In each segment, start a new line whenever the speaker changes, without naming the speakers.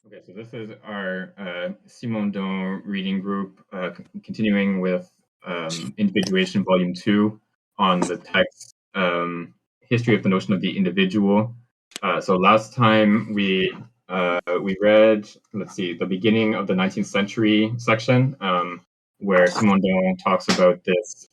Okay, so this is our Simondon reading group, continuing with Individuation Volume 2 on the text History of the Notion of the Individual. So last time we read, let's see, the beginning of the 19th century section, where Simondon talks about this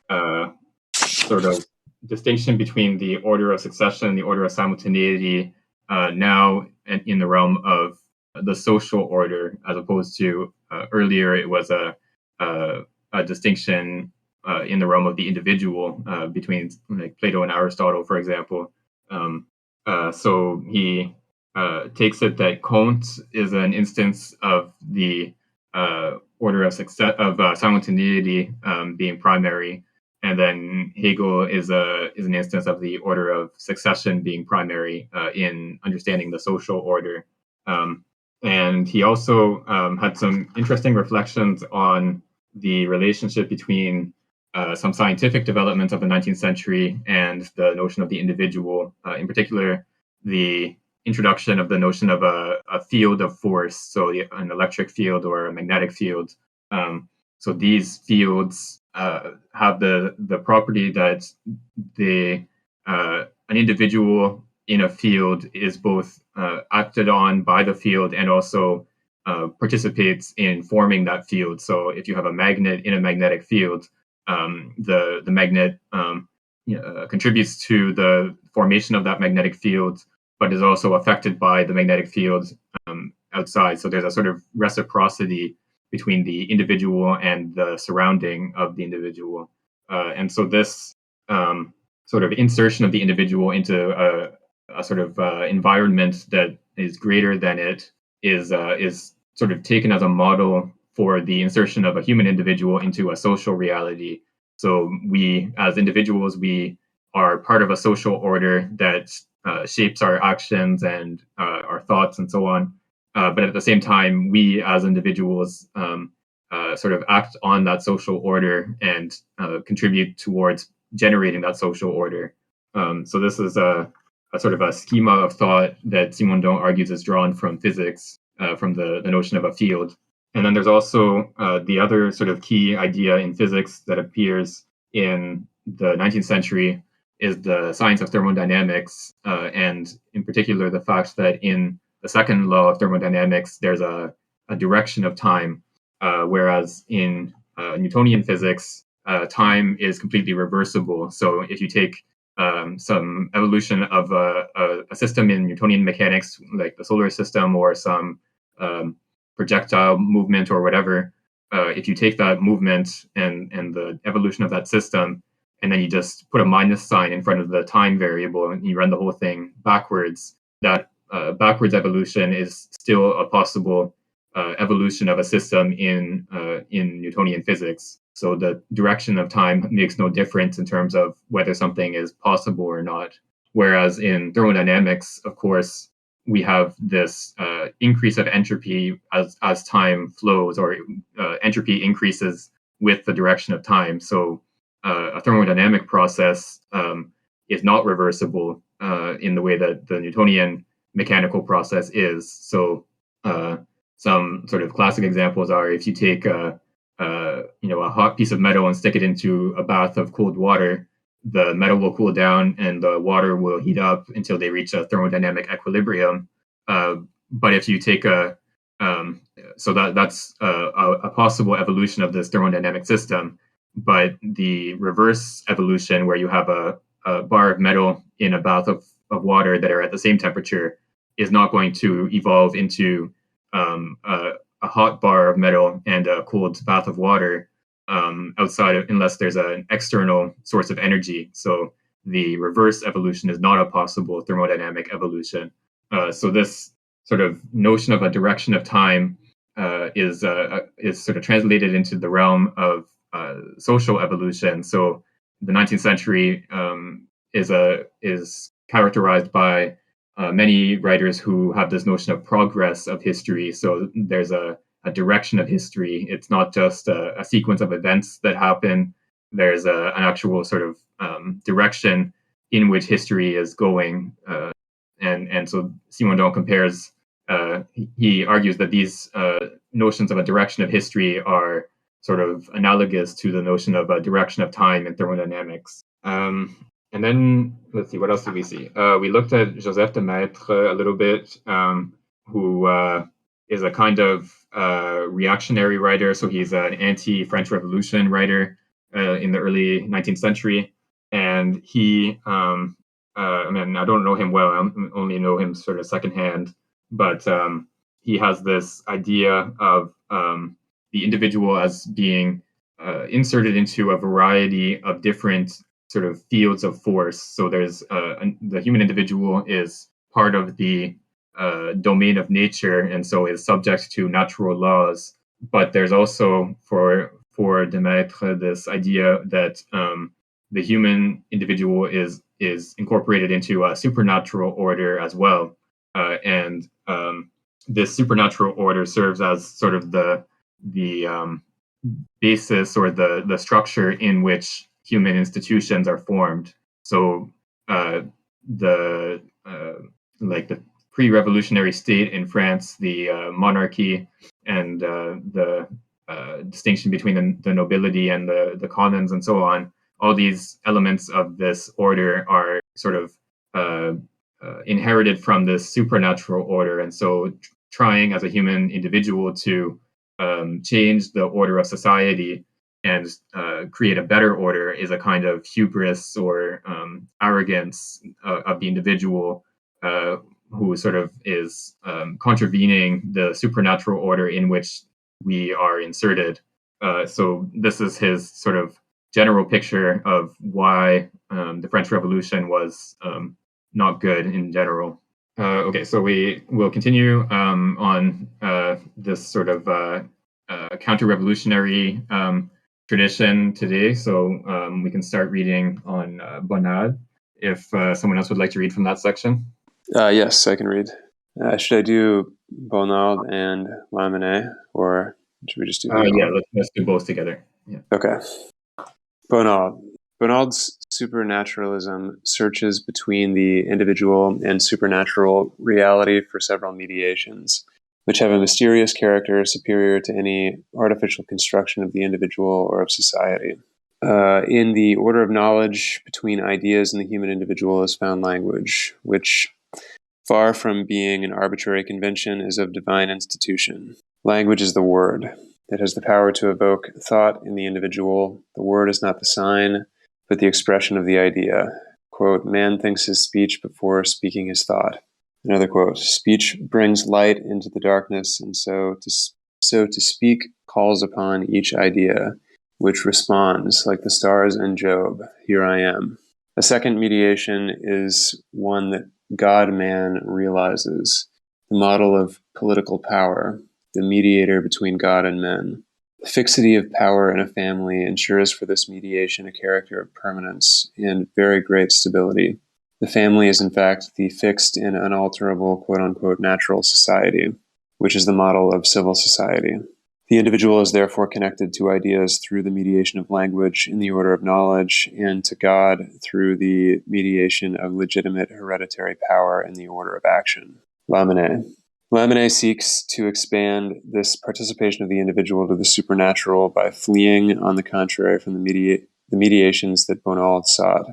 uh, sort of distinction between the order of succession and the order of simultaneity now in the realm of the social order, as opposed to earlier it was a distinction in the realm of the individual between like Plato and Aristotle, for example. Um, so he takes it that Kant is an instance of the order of success of simultaneity being primary, and then Hegel is an instance of the order of succession being primary in understanding the social order. Um, and he also had some interesting reflections on the relationship between some scientific developments of the 19th century and the notion of the individual, in particular, the introduction of the notion of a field of force, so an electric field or a magnetic field. So these fields have the property that an individual in a field is both acted on by the field and also participates in forming that field. So if you have a magnet in a magnetic field, the magnet contributes to the formation of that magnetic field, but is also affected by the magnetic field outside. So there's a sort of reciprocity between the individual and the surrounding of the individual. And so this sort of insertion of the individual into a sort of environment that is greater than it is sort of taken as a model for the insertion of a human individual into a social reality. So we, as individuals, we are part of a social order that shapes our actions and our thoughts and so on. But at the same time, we as individuals sort of act on that social order and contribute towards generating that social order. So this is a sort of a schema of thought that Simondon argues is drawn from physics, from the notion of a field. And then there's also the other sort of key idea in physics that appears in the 19th century is the science of thermodynamics, and in particular the fact that in the second law of thermodynamics there's a direction of time, whereas in Newtonian physics time is completely reversible. So if you take some evolution of a system in Newtonian mechanics, like the solar system or some projectile movement or whatever, if you take that movement and the evolution of that system, and then you just put a minus sign in front of the time variable and you run the whole thing backwards, that backwards evolution is still a possible evolution of a system in Newtonian physics. So the direction of time makes no difference in terms of whether something is possible or not. Whereas in thermodynamics, of course, we have this increase of entropy as time flows, or entropy increases with the direction of time. So a thermodynamic process is not reversible in the way that the Newtonian mechanical process is. So some sort of classic examples are if you take a hot piece of metal and stick it into a bath of cold water, the metal will cool down and the water will heat up until they reach a thermodynamic equilibrium. But if you take so that's a possible evolution of this thermodynamic system. But the reverse evolution, where you have a bar of metal in a bath of water that are at the same temperature, is not going to evolve into a hot bar of metal and a cold bath of water unless there's an external source of energy. So the reverse evolution is not a possible thermodynamic evolution. So this sort of notion of a direction of time is sort of translated into the realm of social evolution. So the 19th century is characterized by many writers who have this notion of progress of history. So there's a direction of history. It's not just a sequence of events that happen. There's an actual sort of direction in which history is going. And so Simondon compares he argues that these notions of a direction of history are sort of analogous to the notion of a direction of time in thermodynamics. And then let's see, what else did we see? We looked at Joseph de Maistre a little bit, who is a kind of reactionary writer. So he's an anti-French Revolution writer in the early 19th century. And he, I mean, I don't know him well. I only know him sort of secondhand, but he has this idea of the individual as being inserted into a variety of different sort of fields of force. So there's the human individual is part of the domain of nature, and so is subject to natural laws. But there's also for de Maistre this idea that the human individual is incorporated into a supernatural order as well, and this supernatural order serves as sort of the basis or the structure in which human institutions are formed. So the like the pre-revolutionary state in France, the monarchy, and the distinction between the nobility and the commons and so on, all these elements of this order are sort of inherited from this supernatural order. And so trying as a human individual to change the order of society and create a better order is a kind of hubris or arrogance of the individual who sort of is contravening the supernatural order in which we are inserted. So this is his sort of general picture of why the French Revolution was not good in general. Okay, so we will continue on this sort of counter-revolutionary tradition today. So we can start reading on Bonnade. If someone else would like to read from that section.
Yes, I can read. Should I do Bonnade and Lamennais, or should we just do Bonnade?
Yeah, let's do both together. Yeah.
Okay. Bonnade. Bonnade's supernaturalism searches between the individual and supernatural reality for several mediations, which have a mysterious character superior to any artificial construction of the individual or of society. In the order of knowledge between ideas and the human individual is found language, which, far from being an arbitrary convention, is of divine institution. Language is the word. It has the power to evoke thought in the individual. The word is not the sign, but the expression of the idea. Quote, man thinks his speech before speaking his thought. Another quote, speech brings light into the darkness, and so to speak calls upon each idea, which responds, like the stars in Job, here I am. A second mediation is one that God-man realizes, the model of political power, the mediator between God and men. The fixity of power in a family ensures for this mediation a character of permanence and very great stability. The family is in fact the fixed and unalterable quote-unquote natural society, which is the model of civil society. The individual is therefore connected to ideas through the mediation of language in the order of knowledge, and to God through the mediation of legitimate hereditary power in the order of action. Lamennais. Lamennais seeks to expand this participation of the individual to the supernatural by fleeing, on the contrary, from the mediations that Bonnade sought,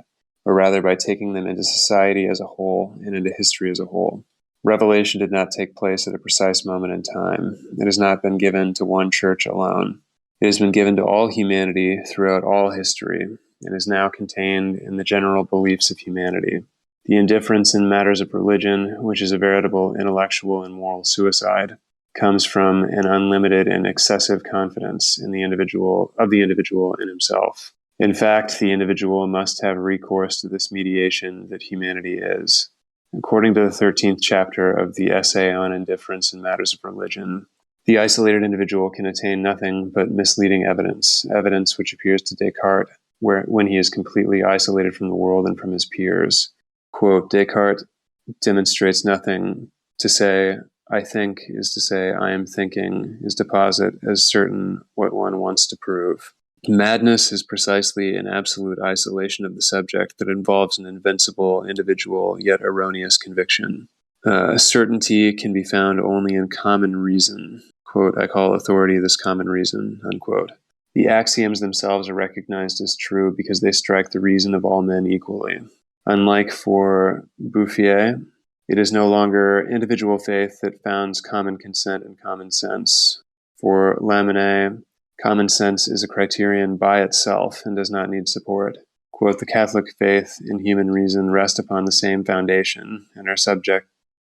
or rather by taking them into society as a whole and into history as a whole. Revelation did not take place at a precise moment in time. It has not been given to one church alone. It has been given to all humanity throughout all history, and is now contained in the general beliefs of humanity. The indifference in matters of religion, which is a veritable intellectual and moral suicide, comes from an unlimited and excessive confidence in the individual in himself. In fact, the individual must have recourse to this mediation that humanity is. According to the 13th chapter of the Essay on Indifference in Matters of Religion, the isolated individual can attain nothing but misleading evidence which appears to Descartes when he is completely isolated from the world and from his peers. Quote, Descartes demonstrates nothing. To say, I think, is to say, I am thinking, is to posit as certain what one wants to prove. Madness is precisely an absolute isolation of the subject that involves an invincible, individual, yet erroneous conviction. certainty can be found only in common reason. Quote, I call authority this common reason, unquote. The axioms themselves are recognized as true because they strike the reason of all men equally. Unlike for Bouffier, it is no longer individual faith that founds common consent and common sense. For Lamennais, common sense is a criterion by itself and does not need support. Quote, the Catholic faith and human reason rest upon the same foundation and are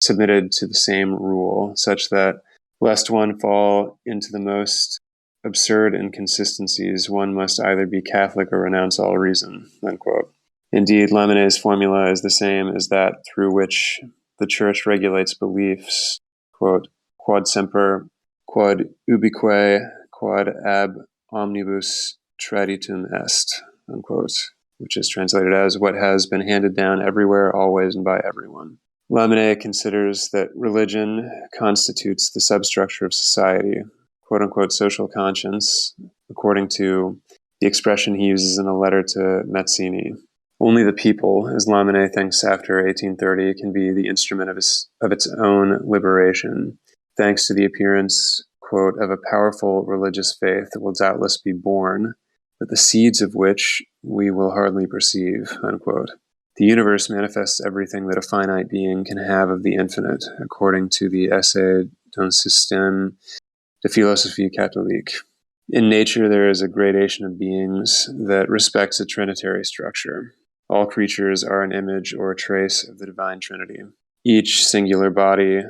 submitted to the same rule, such that, lest one fall into the most absurd inconsistencies, one must either be Catholic or renounce all reason, unquote. Indeed, Lamennais' formula is the same as that through which the Church regulates beliefs, quote, quod semper, quod ubique, quod ab omnibus traditum est, unquote, which is translated as what has been handed down everywhere, always, and by everyone. Lamennais considers that religion constitutes the substructure of society, quote-unquote social conscience, according to the expression he uses in a letter to Mazzini. Only the people, as Lamennais thinks after 1830, can be the instrument of its own liberation, thanks to the appearance, quote, of a powerful religious faith that will doubtless be born, but the seeds of which we will hardly perceive, unquote. The universe manifests everything that a finite being can have of the infinite, according to the Essai d'un système de philosophie catholique. In nature, there is a gradation of beings that respects a trinitary structure. All creatures are an image or a trace of the divine Trinity. Each singular body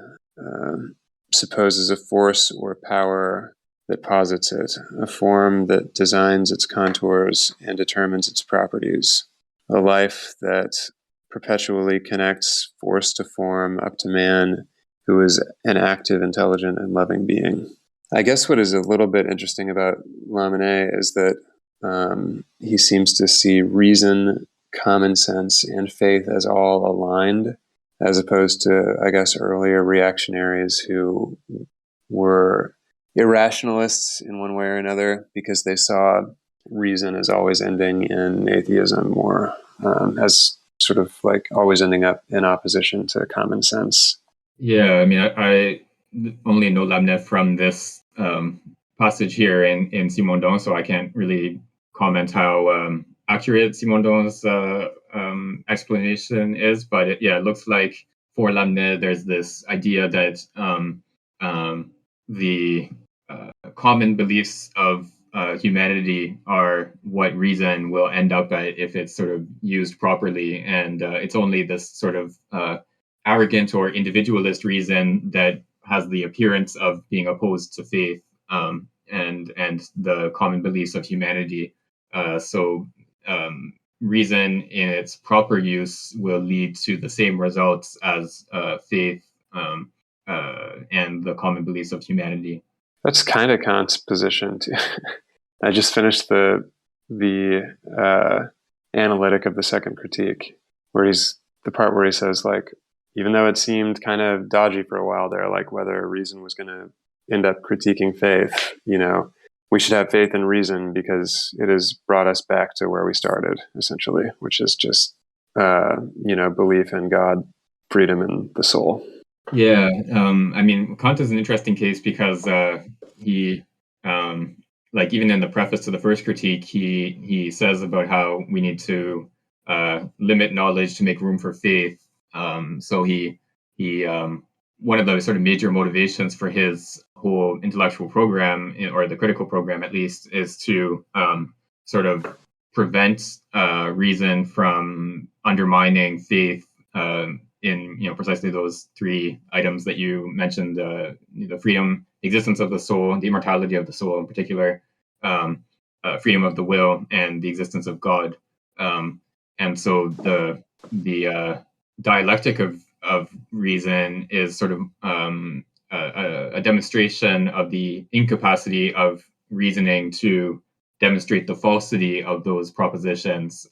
supposes a force or power that posits it, a form that designs its contours and determines its properties, a life that perpetually connects force to form up to man, who is an active, intelligent, and loving being. I guess what is a little bit interesting about Lamennais is that he seems to see reason, common sense, and faith as all aligned, as opposed to, I guess, earlier reactionaries who were irrationalists in one way or another because they saw reason as always ending in atheism or as sort of like always ending up in opposition to common sense.
Yeah, I mean, I only know Lamennais from this passage here in Simondon, so I can't really comment how accurate Simondon's explanation is. But it looks like for Lamennais, there's this idea that the common beliefs of humanity are what reason will end up at if it's sort of used properly, and it's only this sort of arrogant or individualist reason that has the appearance of being opposed to faith and the common beliefs of humanity. So reason in its proper use will lead to the same results as faith and the common beliefs of humanity.
That's kind of Kant's position too. I just finished the analytic of the second critique, where he's the part where he says, like, even though it seemed kind of dodgy for a while there, like whether reason was going to end up critiquing faith, we should have faith in reason because it has brought us back to where we started, essentially, which is just, belief in God, freedom, and the soul.
Yeah, I mean, Kant is an interesting case because he, like even in the preface to the first critique, he says about how we need to limit knowledge to make room for faith. So he one of the sort of major motivations for his whole intellectual program, or the critical program at least, is to sort of prevent reason from undermining faith in precisely those three items that you mentioned: the freedom, existence of the soul, the immortality of the soul in particular, freedom of the will, and the existence of God. And so the dialectic of reason is sort of a demonstration of the incapacity of reasoning to demonstrate the falsity of those propositions,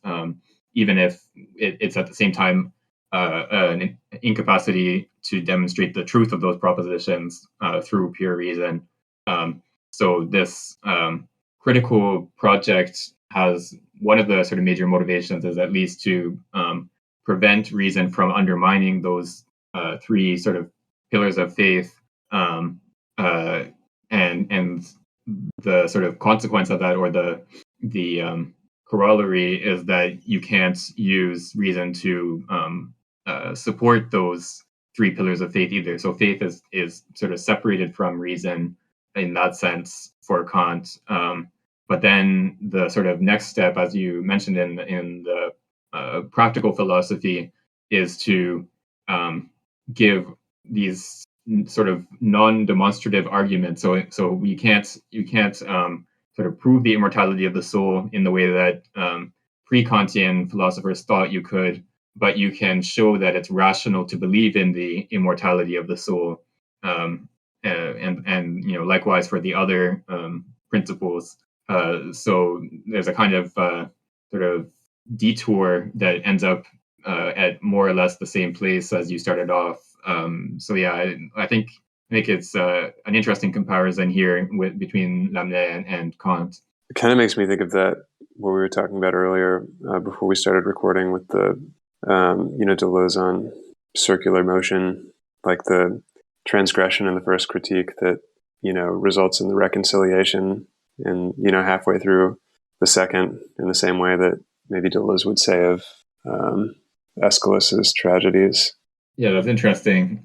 even if it's at the same time an incapacity to demonstrate the truth of those propositions through pure reason. So this critical project has one of the sort of major motivations is at least to prevent reason from undermining those three sort of pillars of faith, and the sort of consequence of that, or the corollary, is that you can't use reason to support those three pillars of faith either. So faith is sort of separated from reason in that sense for Kant. But then the sort of next step, as you mentioned in the practical philosophy, is to give these sort of non-demonstrative arguments. So you can't sort of prove the immortality of the soul in the way that pre-Kantian philosophers thought you could, but you can show that it's rational to believe in the immortality of the soul. And likewise for the other principles. So there's a kind of sort of detour that ends up at more or less the same place as you started off. So yeah, I think it's an interesting comparison here between Lamennais and Kant.
It kind of makes me think of that what we were talking about earlier before we started recording with the Deleuze on circular motion, like the transgression in the first critique that results in the reconciliation, and halfway through the second, in the same way that maybe Deleuze would say of Aeschylus's tragedies.
Yeah, that's interesting.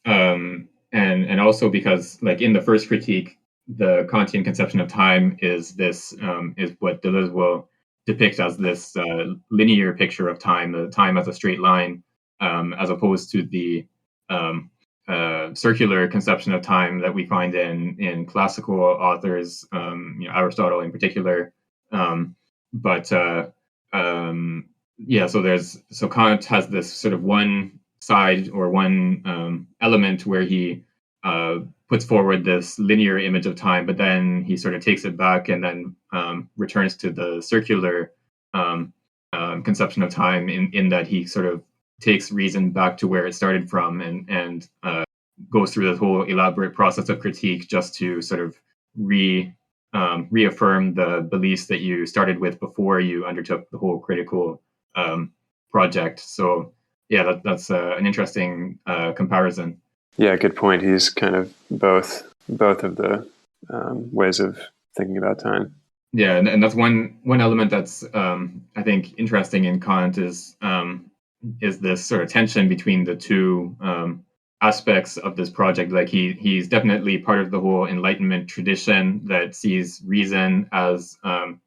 And also because, like, in the first critique, the Kantian conception of time is what Deleuze will depict as this linear picture of time, the time as a straight line, as opposed to the circular conception of time that we find in classical authors, Aristotle in particular. So Kant has this sort of one side or one element where he puts forward this linear image of time, but then he sort of takes it back and then returns to the circular conception of time, in that he sort of takes reason back to where it started from, and goes through this whole elaborate process of critique just to sort of reaffirm the beliefs that you started with before you undertook the whole critical project. So yeah, that's an interesting comparison.
Yeah, good point. He's kind of both of the ways of thinking about time.
Yeah, and that's one element that's I think interesting in Kant is this sort of tension between the two aspects of this project. Like he's definitely part of the whole Enlightenment tradition that sees reason as part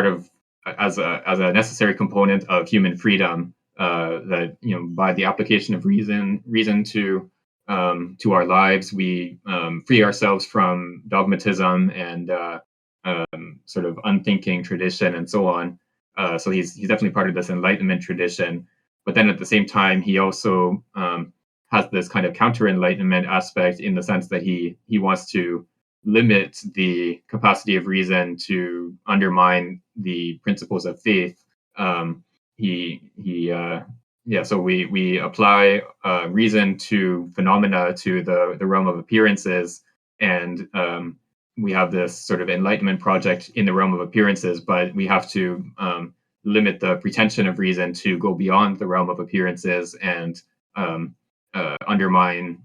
of as a necessary component of human freedom. That by the application of reason to our lives, we free ourselves from dogmatism and sort of unthinking tradition and so on. So he's definitely part of this Enlightenment tradition. But then at the same time, he also has this kind of counter-Enlightenment aspect, in the sense that he wants to limit the capacity of reason to undermine the principles of faith. So we apply reason to phenomena, to the realm of appearances, and we have this sort of Enlightenment project in the realm of appearances, but we have to limit the pretension of reason to go beyond the realm of appearances and undermine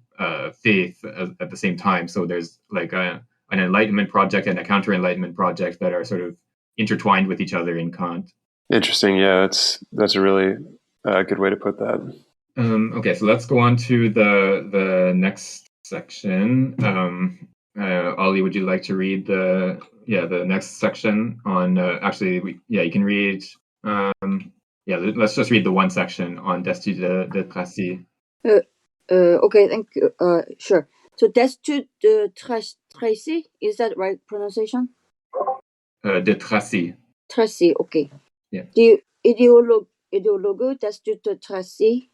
faith at the same time. So there's like an Enlightenment project and a counter-Enlightenment project that are sort of intertwined with each other in Kant.
Interesting. Yeah, that's a really good way to put that.
Okay, so let's go on to the next section. Ollie, would you like to read the next section on? You can read. Let's just read the one section on Destutt de Tracy.
Okay, thank you. Sure. So Destutt de Tracy, is that right pronunciation?
De Tracy.
Tracy, okay.
Yeah.
The idéologue Destutt de Tracy,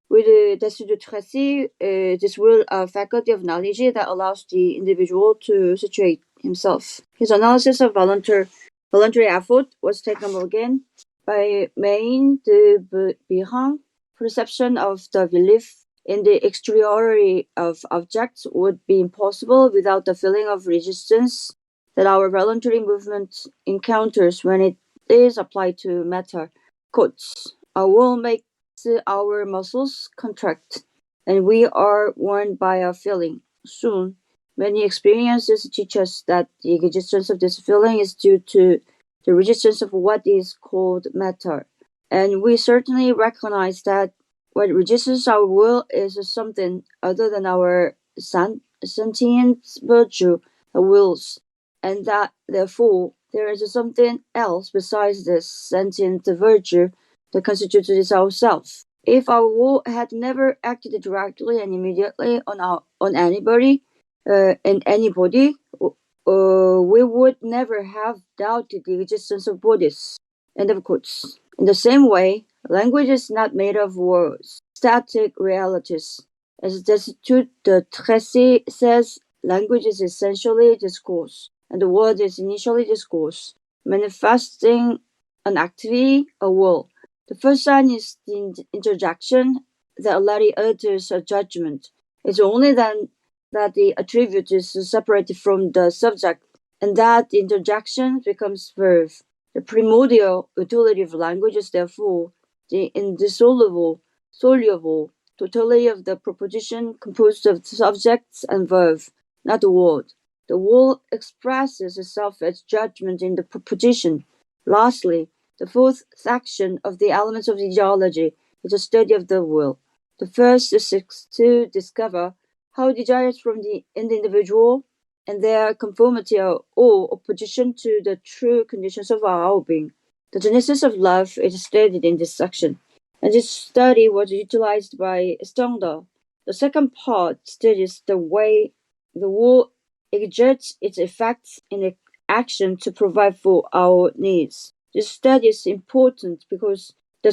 with Destutt de Tracy, this rule of faculty of knowledge that allows the individual to situate himself. His analysis of voluntary effort was taken up again by Maine de Bihan. Perception of the belief in the exteriority of objects would be impossible without the feeling of resistance that our voluntary movement encounters when it is applied to matter. Quotes, will make our muscles contract, and we are warned by our feeling. Soon, many experiences teach us that the existence of this feeling is due to the resistance of what is called matter. And we certainly recognize that what resists our will is something other than our sentient virtue, our wills, and that therefore there is something else besides this sentient virtue that constitutes ourself. If our will had never acted directly and immediately on anybody and anybody, we would never have doubted the existence of bodies. End of quotes. In the same way, language is not made of words, static realities. As Destitute de Tracy says, language is essentially discourse, and the word is initially discourse, manifesting an activity, a will. The first sign is the interjection that already utters a judgment. It's only then that the attribute is separated from the subject, and that the interjection becomes verb. The primordial utility of language is therefore the indissoluble, soluble totality of the proposition composed of subjects and verb, not the word. The word expresses itself as judgment in the proposition. Lastly, the fourth section of the elements of ideology is a study of the will. The first is to discover how desires in the individual and their conformity or opposition to the true conditions of our being. The genesis of love is studied in this section, and this study was utilized by Stendhal. The second part studies the way the will exerts its effects in action to provide for our needs. This study is important because the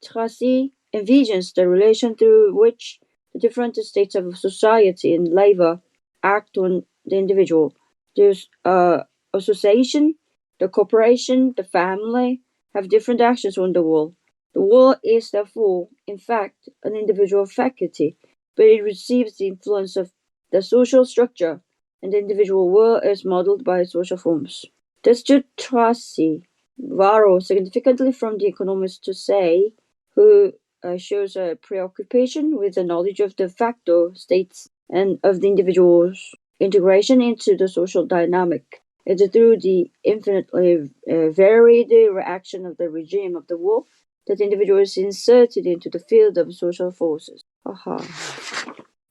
Tracy envisions the relation through which the different states of society and labor act on the individual. There's association, the corporation, the family have different actions on the will. The will is therefore, in fact, an individual faculty, but it receives the influence of the social structure, and the individual will is modeled by social forms. Destitute Tracy borrows significantly from the economist to say, who shows a preoccupation with the knowledge of de facto states and of the individual's integration into the social dynamic. It is through the infinitely varied reaction of the regime of the will that the individual is inserted into the field of social forces.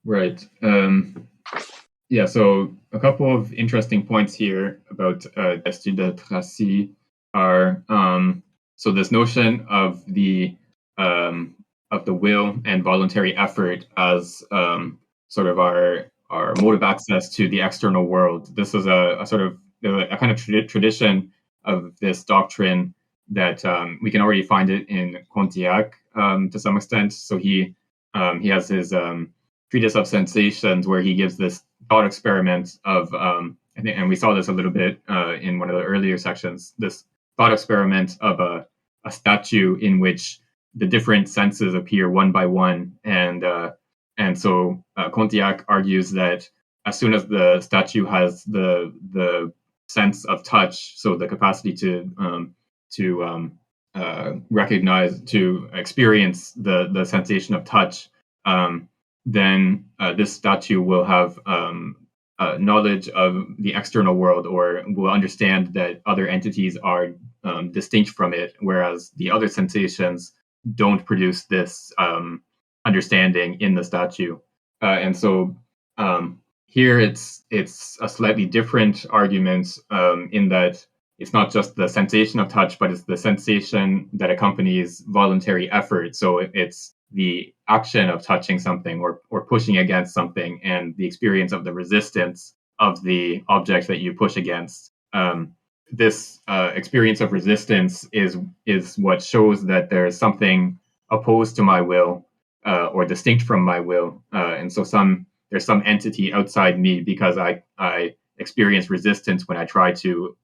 Right. Yeah, so a couple of interesting points here about Destutt de Tracy are so this notion of the will and voluntary effort as sort of our mode of access to the external world. This is a sort of a kind of tradition of this doctrine that we can already find it in Condillac to some extent. So he has his treatise of sensations where he gives this thought experiment of I think, and we saw this a little bit in one of the earlier sections, this thought experiment of a statue in which the different senses appear one by one, and so Condillac argues that as soon as the statue has the sense of touch, so the capacity to recognize, to experience the sensation of touch, then this statue will have knowledge of the external world, or will understand that other entities are distinct from it, whereas the other sensations don't produce this understanding in the statue. And so here it's a slightly different argument in that it's not just the sensation of touch, but it's the sensation that accompanies voluntary effort. So it's the action of touching something or pushing against something, and the experience of the resistance of the object that you push against. This experience of resistance is what shows that there's something opposed to my will or distinct from my will, and so there's some entity outside me because I experience resistance when I try to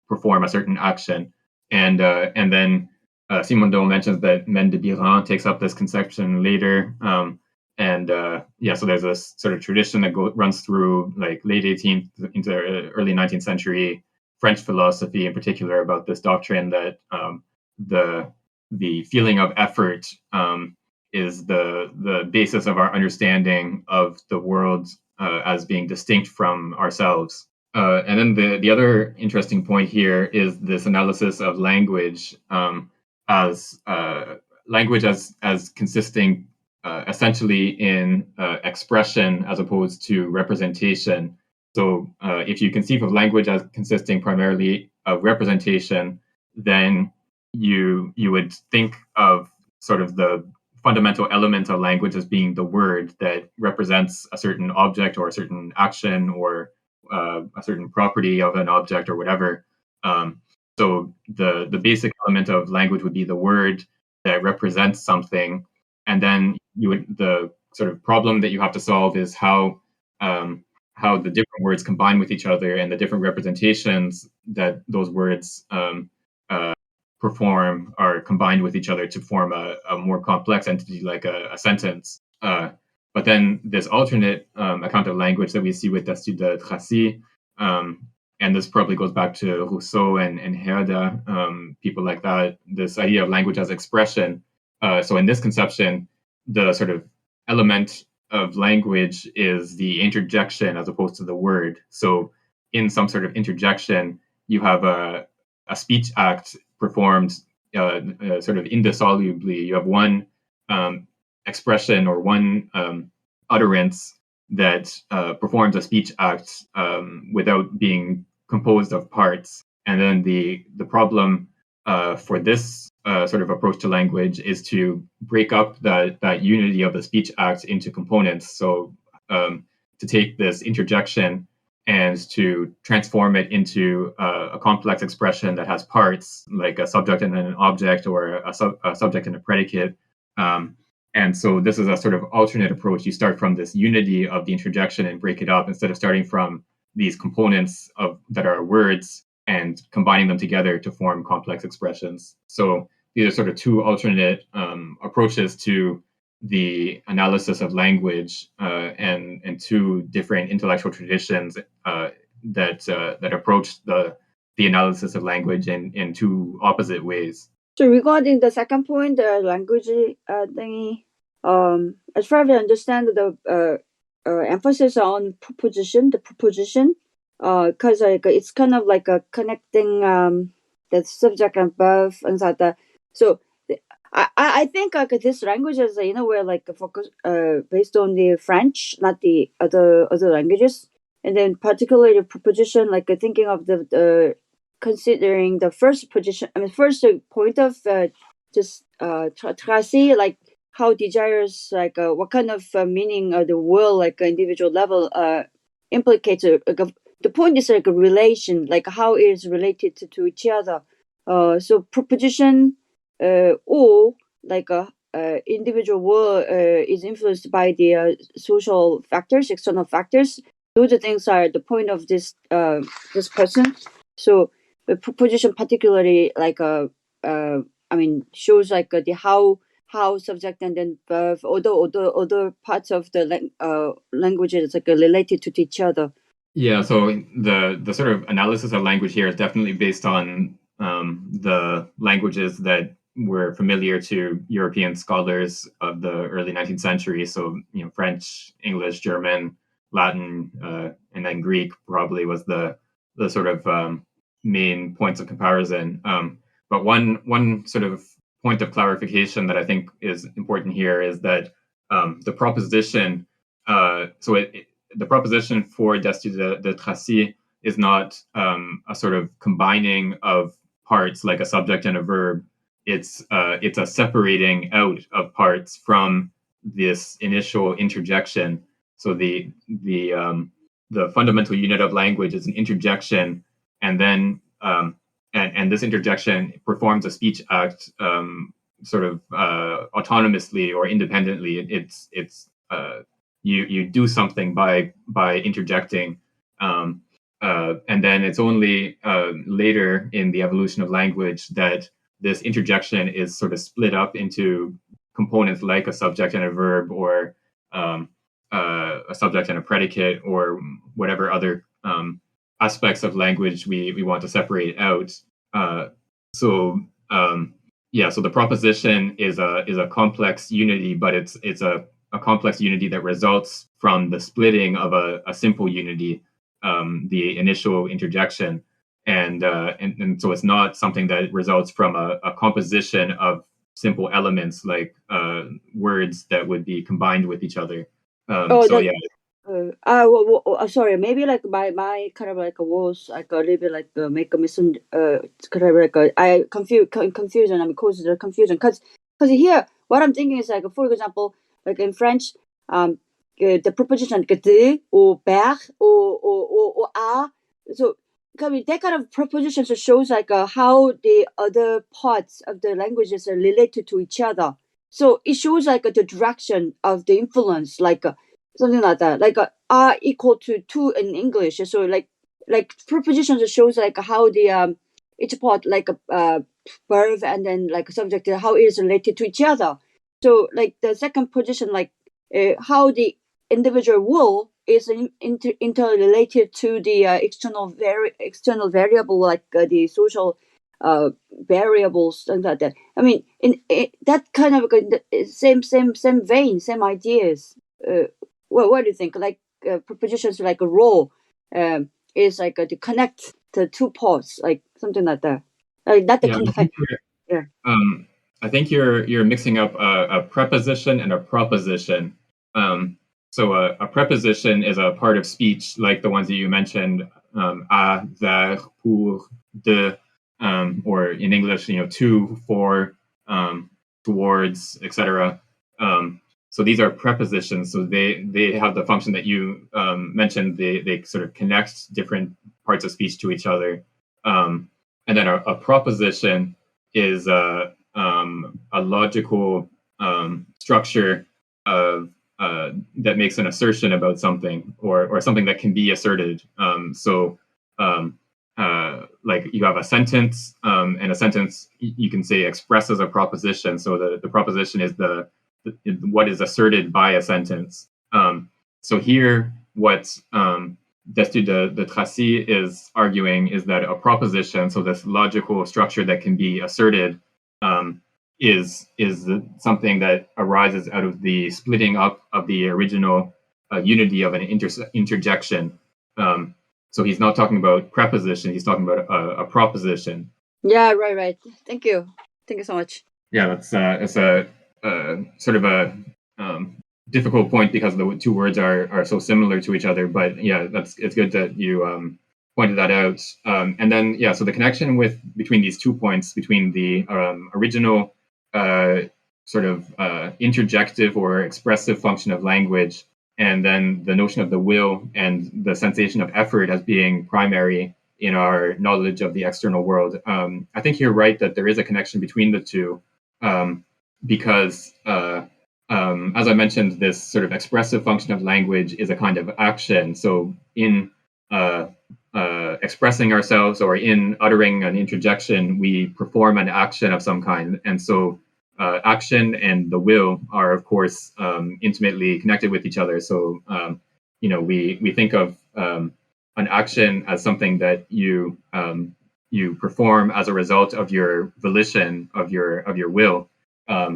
perform a certain action, and then Simondon mentions that Mendebirant takes up this conception later, so there's this sort of tradition that runs through like late 18th into early 19th century French philosophy in particular about this doctrine that the feeling of effort is the basis of our understanding of the world as being distinct from ourselves. And then the other interesting point here is this analysis of language as language as consisting essentially in expression as opposed to representation. So if you conceive of language as consisting primarily of representation, then you would think of sort of the fundamental element of language as being the word that represents a certain object or a certain action or a certain property of an object or whatever. So the basic element of language would be the word that represents something, and then the sort of problem that you have to solve is how the different words combine with each other and the different representations that those words uh, perform are combined with each other to form a more complex entity like a sentence. But then this alternate account of language that we see with Dastu de Tracy, and this probably goes back to Rousseau and Herder, people like that, this idea of language as expression. So in this conception, the sort of element of language is the interjection as opposed to the word. So in some sort of interjection, you have a speech act performed sort of indissolubly. You have one expression or one utterance that performs a speech act without being composed of parts. And then the problem for this sort of approach to language is to break up that unity of the speech act into components. So to take this interjection and to transform it into a complex expression that has parts like a subject and an object or a subject and a predicate. And so this is a sort of alternate approach. You start from this unity of the interjection and break it up instead of starting from these components that are words and combining them together to form complex expressions. So these are sort of two alternate approaches to the analysis of language and two different intellectual traditions that approach the analysis of language in two opposite ways.
So regarding the second point, the language thingy, as far as I understand, the emphasis on proposition, the proposition, because like it's kind of like a connecting the subject and verb and like that. So I think like this language is in a way like focus based on the French, not the other languages, and then particularly the proposition, like thinking of the considering the first position, I mean, first point of just Tracy, like how desires, like what kind of meaning the will, like individual level, implicates. The point is like a relation, like how it is related to each other. So proposition, or like a individual will is influenced by the social factors, external factors. Those things are the point of this person. So the proposition particularly like I mean shows like the how subject and then verb other parts of the language is like related to each other.
Yeah, so the sort of analysis of language here is definitely based on the languages that were familiar to European scholars of the early 19th century. So French, English, German, Latin, and then Greek probably was the sort of main points of comparison. But one sort of point of clarification that I think is important here is that the proposition. The proposition for Destutt de Tracy is not a sort of combining of parts like a subject and a verb. It's a separating out of parts from this initial interjection. So the fundamental unit of language is an interjection, and then and this interjection performs a speech act sort of autonomously or independently. It's you do something by interjecting, and then it's only later in the evolution of language that this interjection is sort of split up into components like a subject and a verb, or a subject and a predicate, or whatever other aspects of language we want to separate out. So So the proposition is a complex unity, but it's a complex unity that results from the splitting of a simple unity, the initial interjection, and so it's not something that results from a composition of simple elements like words that would be combined with each other.
Oh,
So
that.
yeah,
Sorry. Maybe like my kind of like was like a little bit like make a kind of like I confusion. I mean, cause the confusion because here what I'm thinking is like for example like in French the preposition like de or père or a so. I mean, that kind of preposition shows like how the other parts of the languages are related to each other. So it shows like the direction of the influence, like something like that, like are equal to two in English. So like prepositions shows like how the each part like verb and then like subject how it is related to each other. So like the second position like how the individual will is interrelated to the external variable like the social variables and like that. I mean, in that kind of same vein, same ideas. What do you think? Like prepositions like a role is like to connect the two parts, like something like that. Like not the
yeah.
combine. Yeah.
I think you're mixing up a preposition and a proposition. Um, so a preposition is a part of speech, like the ones that you mentioned, à, vers, pour, de, or in English, to, for, towards, etc. So these are prepositions. So they have the function that you mentioned. They sort of connect different parts of speech to each other. And then a proposition is a logical structure of that makes an assertion about something or something that can be asserted. Um, like you have a sentence, and a sentence you can say expresses a proposition. So the proposition is the what is asserted by a sentence. So here, what Destutt de Tracy is arguing is that a proposition, so this logical structure that can be asserted, is something that arises out of the splitting up of the original unity of an interjection. So he's not talking about preposition; he's talking about a proposition.
Yeah. Right. Thank you. Thank you so much.
Yeah, it's a sort of a difficult point because the two words are so similar to each other. But yeah, it's good that you pointed that out. And then yeah, so the connection between these 2 points, between the original sort of interjective or expressive function of language, and then the notion of the will and the sensation of effort as being primary in our knowledge of the external world. I think you're right that there is a connection between the two, because as I mentioned, this sort of expressive function of language is a kind of action. So in expressing ourselves or in uttering an interjection, we perform an action of some kind. And so action and the will are, of course, intimately connected with each other. So, we think of an action as something that you perform as a result of your volition, of your will.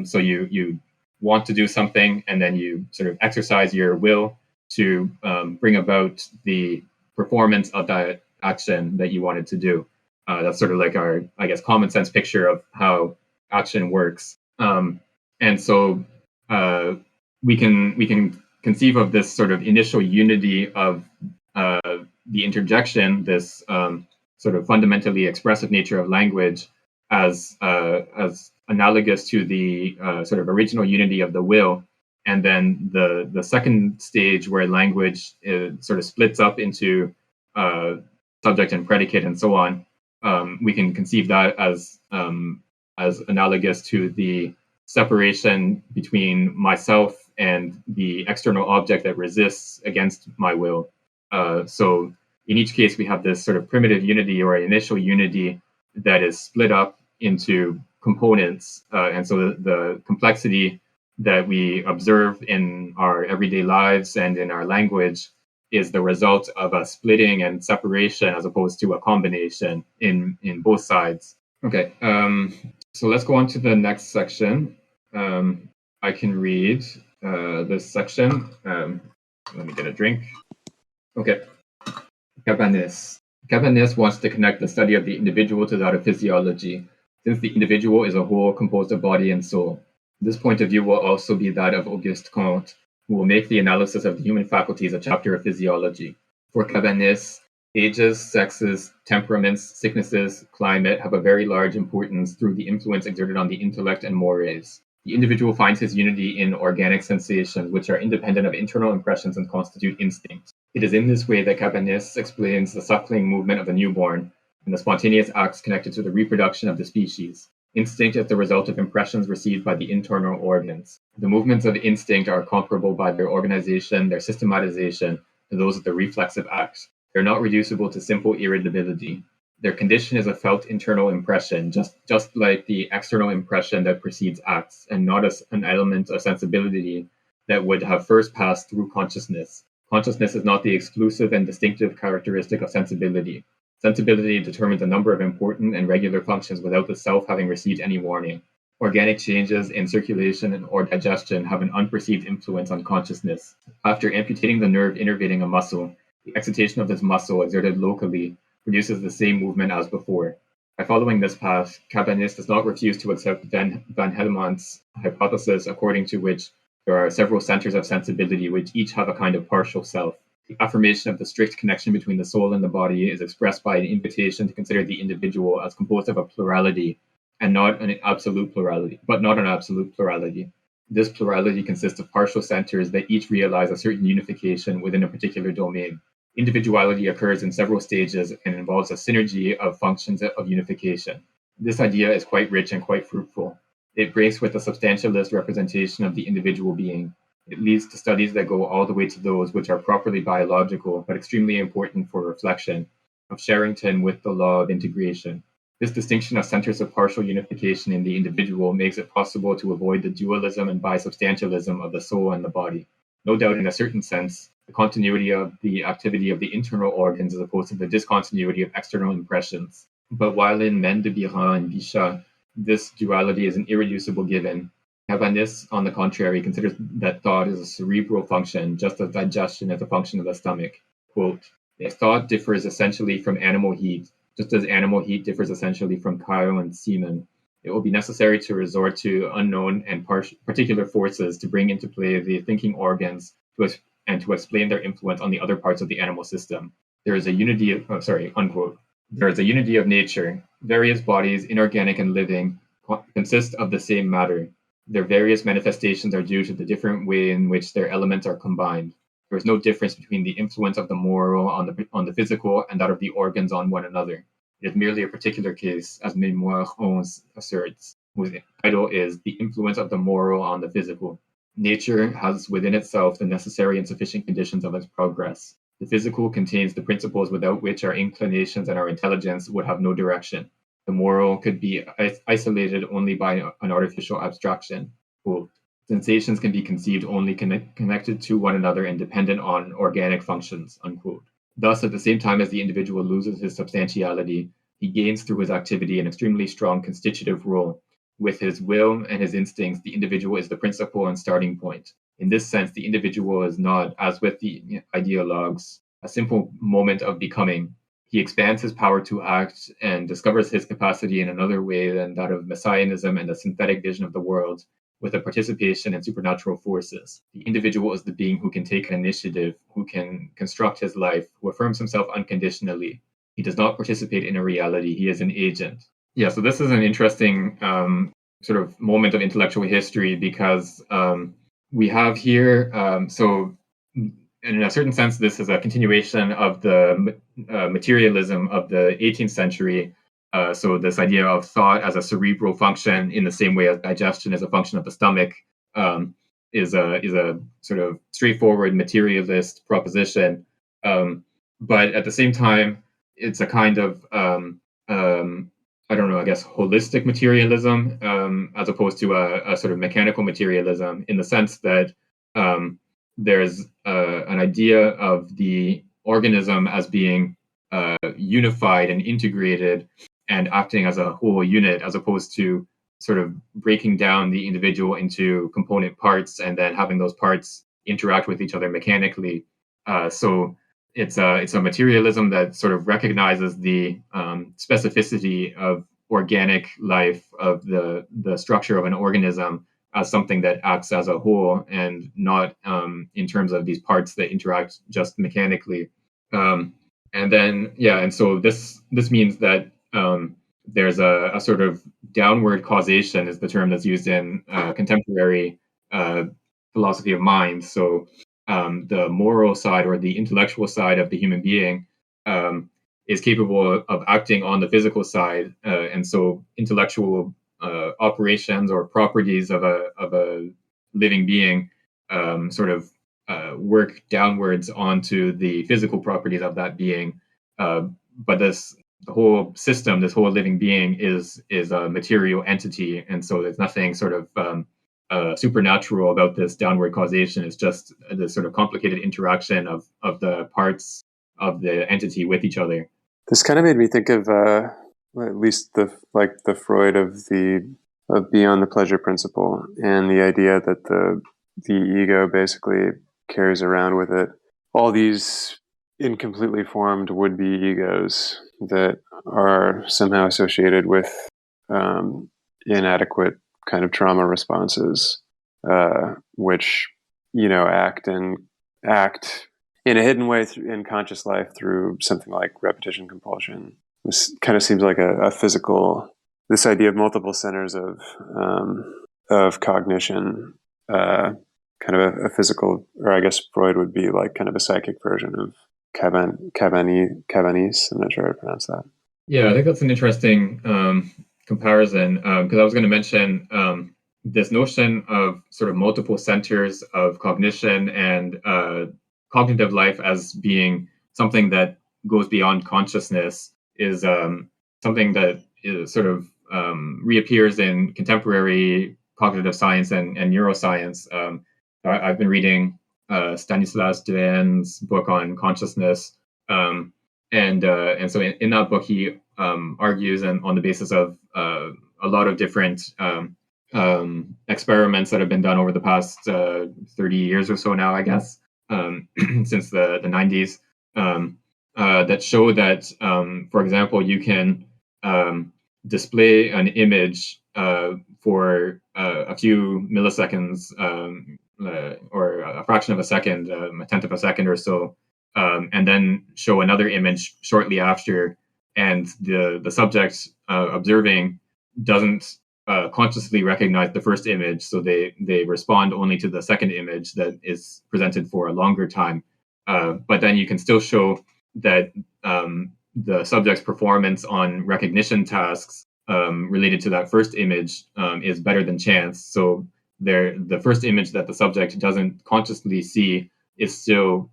So you want to do something, and then you sort of exercise your will to bring about the performance of that action that you wanted to do. That's sort of like our, I guess, common sense picture of how action works. And so we can conceive of this sort of initial unity of the interjection, this sort of fundamentally expressive nature of language, as analogous to the sort of original unity of the will, and then the second stage where language sort of splits up into subject and predicate and so on. We can conceive that as analogous to the separation between myself and the external object that resists against my will. So in each case, we have this sort of primitive unity or initial unity that is split up into components. And so the complexity that we observe in our everyday lives and in our language is the result of a splitting and separation as opposed to a combination in both sides. Okay. So let's go on to the next section. I can read this section. Let me get a drink. Okay. Cabanis. Cabanis wants to connect the study of the individual to that of physiology, since the individual is a whole composed of body and soul. This point of view will also be that of Auguste Comte, who will make the analysis of the human faculties a chapter of physiology. For Cabanis, ages, sexes, temperaments, sicknesses, climate have a very large importance through the influence exerted on the intellect and mores. The individual finds his unity in organic sensations, which are independent of internal impressions and constitute instinct. It is in this way that Cabanis explains the suckling movement of the newborn and the spontaneous acts connected to the reproduction of the species. Instinct is the result of impressions received by the internal organs. The movements of instinct are comparable by their organization, their systematization, to those of the reflexive acts. They are not reducible to simple irritability. Their condition is a felt internal impression, just like the external impression that precedes acts, and not as an element of sensibility that would have first passed through consciousness. Consciousness is not the exclusive and distinctive characteristic of sensibility. Sensibility determines a number of important and regular functions without the self having received any warning. Organic changes in circulation or digestion have an unperceived influence on consciousness. After amputating the nerve innervating a muscle, the excitation of this muscle exerted locally produces the same movement as before. By following this path, Cabanis does not refuse to accept Van Helmont's hypothesis according to which there are several centers of sensibility which each have a kind of partial self. The affirmation of the strict connection between the soul and the body is expressed by an invitation to consider the individual as composed of a plurality and not an absolute plurality, but not an absolute plurality. This plurality consists of partial centers that each realize a certain unification within a particular domain. Individuality occurs in several stages and involves a synergy of functions of unification. This idea is quite rich and quite fruitful. It breaks with the substantialist representation of the individual being. It leads to studies that go all the way to those which are properly biological but extremely important for reflection, of Sherrington with the law of integration. This distinction of centers of partial unification in the individual makes it possible to avoid the dualism and bisubstantialism of the soul and the body. No doubt, in a certain sense, the continuity of the activity of the internal organs as opposed to the discontinuity of external impressions. But while in Men de Biran and Bichat, this duality is an irreducible given, Cabanis, on the contrary, considers that thought is a cerebral function, just as digestion is a function of the stomach. Quote, if thought differs essentially from animal heat, just as animal heat differs essentially from chyle and semen, it will be necessary to resort to unknown and particular forces to bring into play the thinking organs and to explain their influence on the other parts of the animal system. There is a unity of, unquote. There is a unity of nature. Various bodies, inorganic and living, consist of the same matter. Their various manifestations are due to the different way in which their elements are combined. There is no difference between the influence of the moral on the physical and that of the organs on one another. It is merely a particular case, as Mémoire 11 asserts, whose title is The Influence of the Moral on the Physical. Nature has within itself the necessary and sufficient conditions of its progress. The physical contains the principles without which our inclinations and our intelligence would have no direction. The moral could be isolated only by an artificial abstraction. Quote, sensations can be conceived only connected to one another and dependent on organic functions. Unquote. Thus, at the same time as the individual loses his substantiality, he gains through his activity an extremely strong constitutive role. With his will and his instincts, the individual is the principle and starting point. In this sense, the individual is not, as with the ideologues, a simple moment of becoming. He expands his power to act and discovers his capacity in another way than that of messianism and the synthetic vision of the world, with a participation in supernatural forces. The individual is the being who can take an initiative, who can construct his life, who affirms himself unconditionally. He does not participate in a reality, he is an agent. Yeah, so this is an interesting sort of moment of intellectual history because we have here, so in a certain sense, this is a continuation of the materialism of the 18th century. So this idea of thought as a cerebral function in the same way as digestion is a function of the stomach is a sort of straightforward materialist proposition. But at the same time, it's a kind of I don't know, I guess holistic materialism as opposed to a sort of mechanical materialism in the sense that there's an idea of the organism as being unified and integrated and acting as a whole unit as opposed to sort of breaking down the individual into component parts and then having those parts interact with each other mechanically. So it's a materialism that sort of recognizes the specificity of organic life, of the structure of an organism, as something that acts as a whole and not in terms of these parts that interact just mechanically. Um, and then and so this means that there's a sort of downward causation is the term that's used in contemporary uh, philosophy of mind. So the moral side or the intellectual side of the human being is capable of acting on the physical side, and so intellectual operations or properties of a living being sort of work downwards onto the physical properties of that being. But the whole system, this whole living being, is a material entity, and so there's nothing sort of supernatural about this downward causation. It's just the sort of complicated interaction of the parts of the entity with each other.
This kind of made me think of at least the Freud of beyond the pleasure principle, and the idea that the ego basically carries around with it all these incompletely formed would-be egos that are somehow associated with inadequate kind of trauma responses, which act in a hidden way in conscious life through something like repetition compulsion. This kind of seems like a physical. This idea of multiple centers of cognition, kind of a physical, or I guess Freud would be like kind of a psychic version of Cabanis. I'm not sure how to pronounce that.
Yeah, I think that's an interesting comparison, because I was going to mention this notion of sort of multiple centers of cognition and cognitive life as being something that goes beyond consciousness is something that is sort of reappears in contemporary cognitive science and neuroscience. I've been reading Stanislas Dehaene's book on consciousness, and so in that book he argues, and on the basis of a lot of different experiments that have been done over the past 30 years or so now, I guess, since the 90s, that show that, for example, you can display an image for a few milliseconds, or a fraction of a second, a tenth of a second or so, and then show another image shortly after, and the subject observing doesn't consciously recognize the first image, so they respond only to the second image that is presented for a longer time. But then you can still show that the subject's performance on recognition tasks related to that first image is better than chance. So the first image that the subject doesn't consciously see is still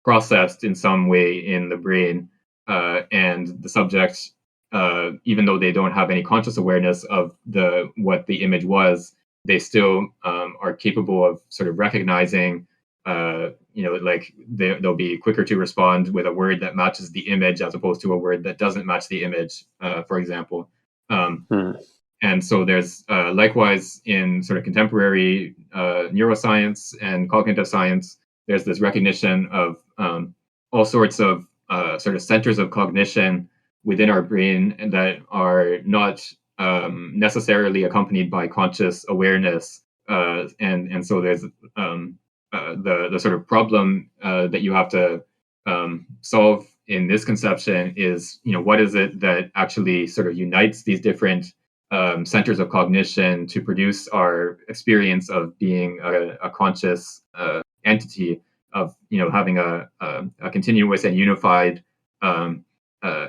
processed in some way in the brain, and the subject, even though they don't have any conscious awareness of what the image was, they still are capable of sort of recognizing. Like they'll be quicker to respond with a word that matches the image as opposed to a word that doesn't match the image, for example. And so there's likewise in sort of contemporary neuroscience and cognitive science, there's this recognition of all sorts of sort of centers of cognition within our brain that are not necessarily accompanied by conscious awareness. And so there's the sort of problem that you have to solve in this conception is, what is it that actually sort of unites these different centers of cognition to produce our experience of being a conscious entity, of having a continuous and unified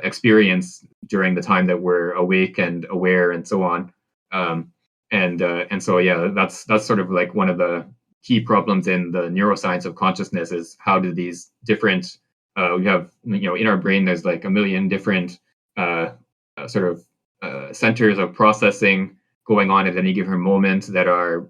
experience during the time that we're awake and aware and so on. And so that's sort of like one of the key problems in the neuroscience of consciousness is how do these different we have in our brain there's like a million different sort of centers of processing going on at any given moment that are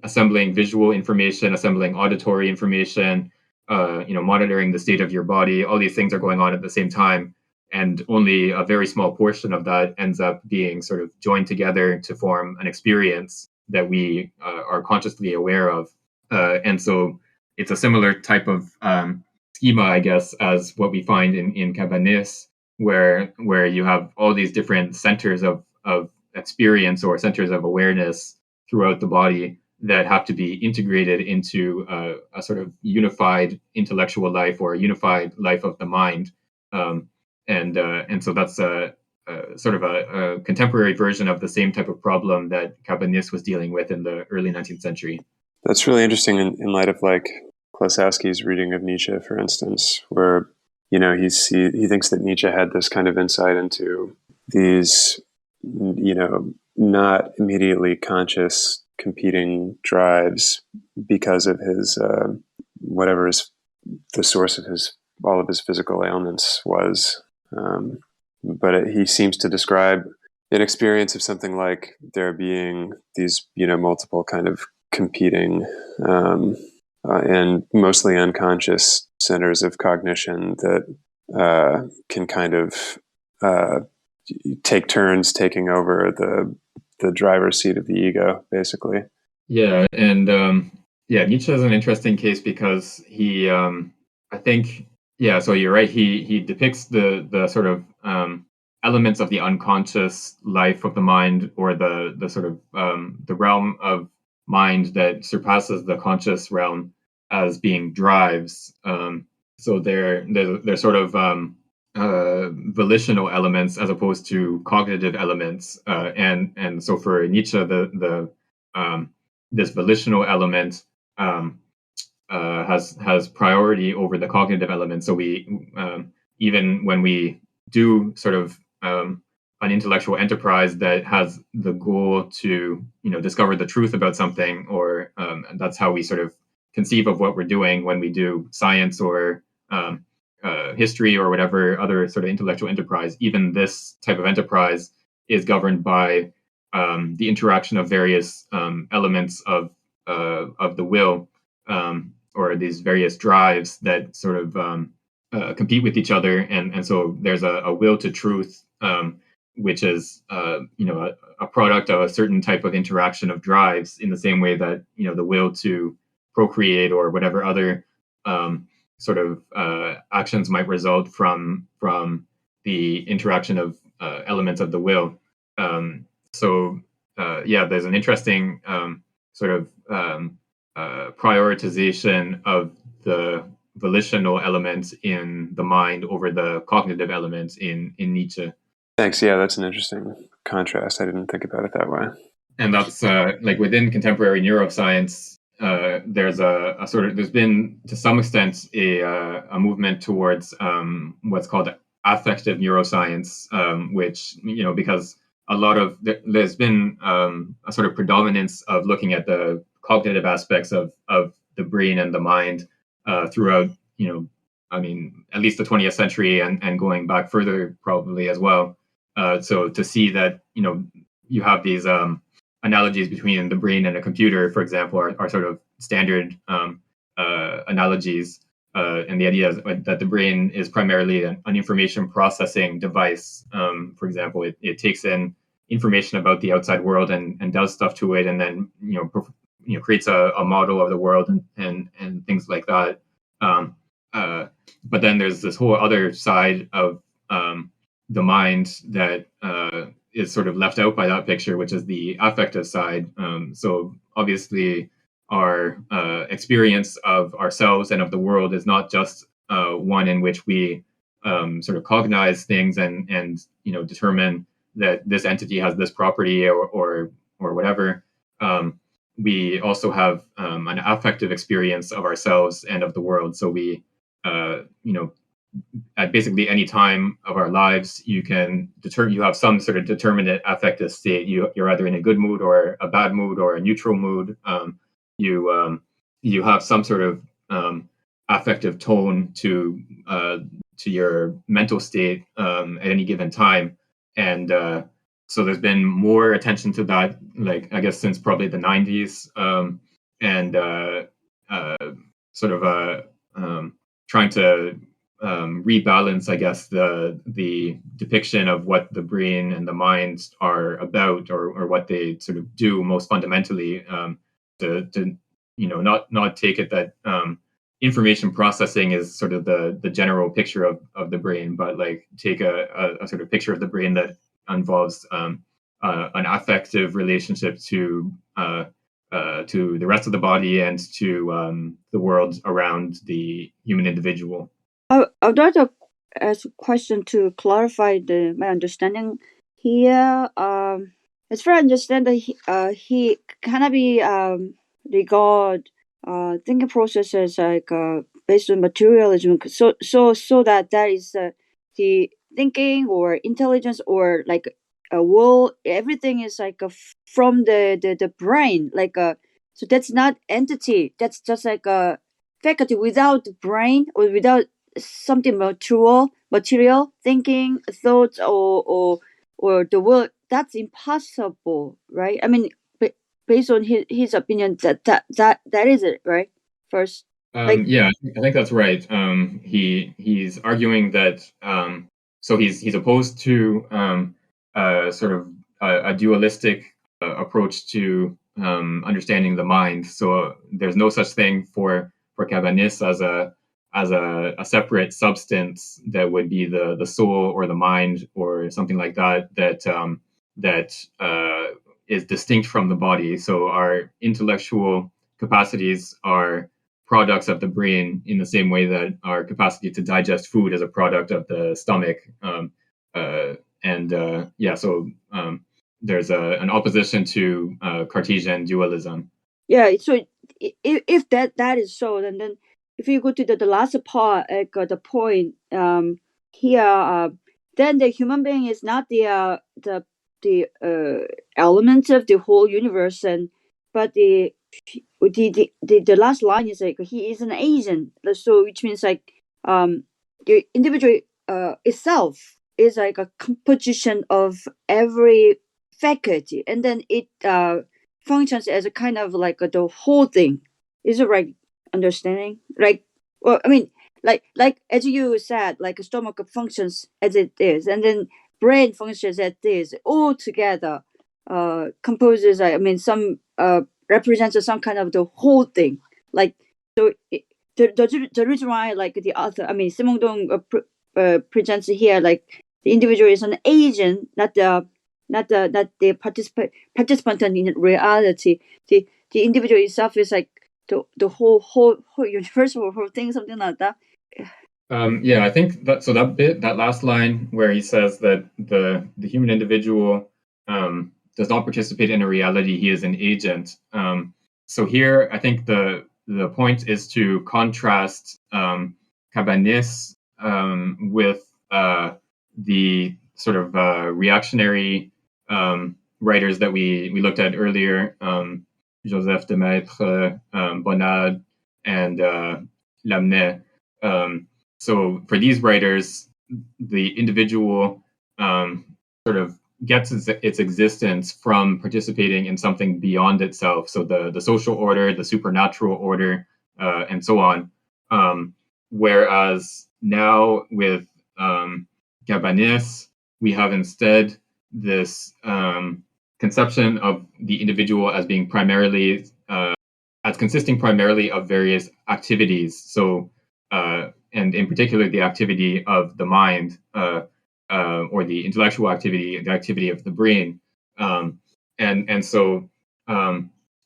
assembling visual information, assembling auditory information, monitoring the state of your body. All these things are going on at the same time, and only a very small portion of that ends up being sort of joined together to form an experience that we are consciously aware of. And so it's a similar type of schema, I guess, as what we find in Cabanis, where you have all these different centers of experience or centers of awareness throughout the body that have to be integrated into a sort of unified intellectual life or a unified life of the mind. And so that's a sort of a contemporary version of the same type of problem that Cabanis was dealing with in the early 19th century.
That's really interesting in light of like Klosowski's reading of Nietzsche, for instance, where he thinks that Nietzsche had this kind of insight into these not immediately conscious competing drives because of his whatever is the source of all of his physical ailments was. But he seems to describe an experience of something like there being these, multiple kind of competing and mostly unconscious centers of cognition that can kind of take turns taking over the driver's seat of the ego, basically.
Yeah, and Nietzsche is an interesting case because he, I think, so you're right. He depicts the sort of elements of the unconscious life of the mind, or the sort of the realm of mind that surpasses the conscious realm, as being drives. So they're sort of volitional elements as opposed to cognitive elements, and so for Nietzsche, the this volitional element has priority over the cognitive element. So we even when we do sort of an intellectual enterprise that has the goal to discover the truth about something, or that's how we sort of conceive of what we're doing when we do science or history or whatever other sort of intellectual enterprise. Even this type of enterprise is governed by the interaction of various elements of the will, or these various drives that sort of compete with each other, and so there's a will to truth, which is a product of a certain type of interaction of drives, in the same way that the will to procreate or whatever other sort of actions might result from the interaction of elements of the will. There's an interesting sort of prioritization of the volitional elements in the mind over the cognitive elements in Nietzsche.
Thanks. Yeah, that's an interesting contrast. I didn't think about it that way.
And that's like within contemporary neuroscience, there's been to some extent a movement towards what's called affective neuroscience, which because there's been a sort of predominance of looking at the cognitive aspects of the brain and the mind throughout at least the 20th century, and going back further probably as well. So to see that you have these analogies between the brain and a computer, for example, are sort of standard analogies. And the idea is that the brain is primarily an information processing device. For example, it takes in information about the outside world and does stuff to it, and then creates a model of the world and things like that. But then there's this whole other side of the mind that is sort of left out by that picture, which is the affective side. So obviously, our experience of ourselves and of the world is not just one in which we sort of cognize things and determine that this entity has this property or whatever. We also have an affective experience of ourselves and of the world. So we, at basically any time of our lives, you have some sort of determinate affective state. You're either in a good mood or a bad mood or a neutral mood. You have some sort of affective tone to your mental state at any given time, and so there's been more attention to that, like I guess since probably the 90s, and sort of trying to rebalance, I guess, the depiction of what the brain and the mind are about, or what they sort of do most fundamentally, to not take it that information processing is sort of the general picture of the brain, but like take a sort of picture of the brain that involves an affective relationship to the rest of the body and to the world around the human individual.
I'd like to ask a question to clarify my understanding here. As far as I understand, that he kind of be regard thinking processes like based on materialism, so that is the thinking or intelligence or like a will. Everything is like from the brain, like so that's not entity. That's just like a faculty without the brain or without something material thinking thoughts or the will. That's impossible, right? I mean, based on his opinion, that is it, right? First, like
Yeah, I think that's right. He's arguing that so he's opposed to sort of a dualistic approach to understanding the mind. So there's no such thing for Cabanis as a separate substance that would be the soul or the mind or something like that is distinct from the body. So our intellectual capacities are products of the brain in the same way that our capacity to digest food is a product of the stomach. So there's an opposition to Cartesian dualism.
yeah. So if that is so, then if you go to the last part, like the point here, then the human being is not the element of the whole universe, and but the last line is like he is an agent, so which means like the individual itself is like a composition of every faculty, and then it functions as a kind of like the whole thing. Is it right understanding? Like, well, I mean, like as you said, like a stomach functions as it is, and then brain functions as this. All together, composes. I mean, some represents some kind of the whole thing. Like so, the reason why like the author, I mean, Simondong presents here like the individual is an agent, not the participant in reality. The individual itself is like the whole universe or whole thing, something like that.
Yeah, I think that last line where he says that the human individual does not participate in a reality, he is an agent. So here, I think the point is to contrast Cabanis with the sort of reactionary writers that we looked at earlier, Joseph de Maistre, Bonnard, and Lamennais. So for these writers, the individual sort of gets its existence from participating in something beyond itself. So the social order, the supernatural order, and so on. Whereas now with Cabanis, we have instead this conception of the individual as being primarily, as consisting primarily of various activities. So and in particular the activity of the mind, or the intellectual activity, the activity of the brain, and so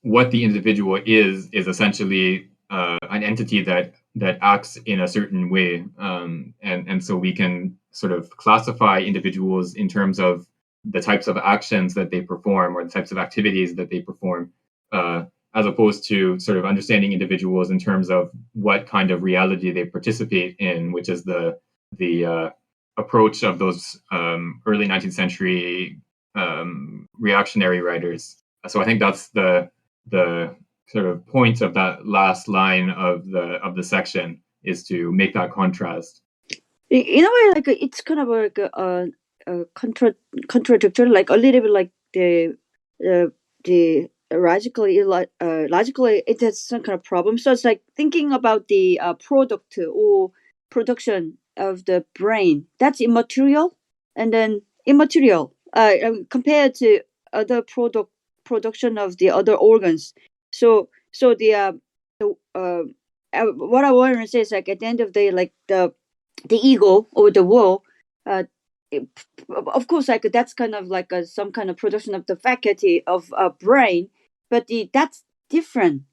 what the individual is essentially an entity that acts in a certain way, and so we can sort of classify individuals in terms of the types of actions that they perform or the types of activities that they perform. As opposed to sort of understanding individuals in terms of what kind of reality they participate in, which is the approach of those early 19th century reactionary writers. So I think that's the sort of point of that last line of the section, is to make that contrast.
In a way, like it's kind of like contradictory, like a little bit like the logically it has some kind of problem. So it's like thinking about the product or production of the brain, that's immaterial, and then immaterial compared to other production of the other organs. So what I want to say is, like, at the end of the day, like the ego or the will, it, of course, like that's kind of like some kind of production of the faculty of a brain, but that's different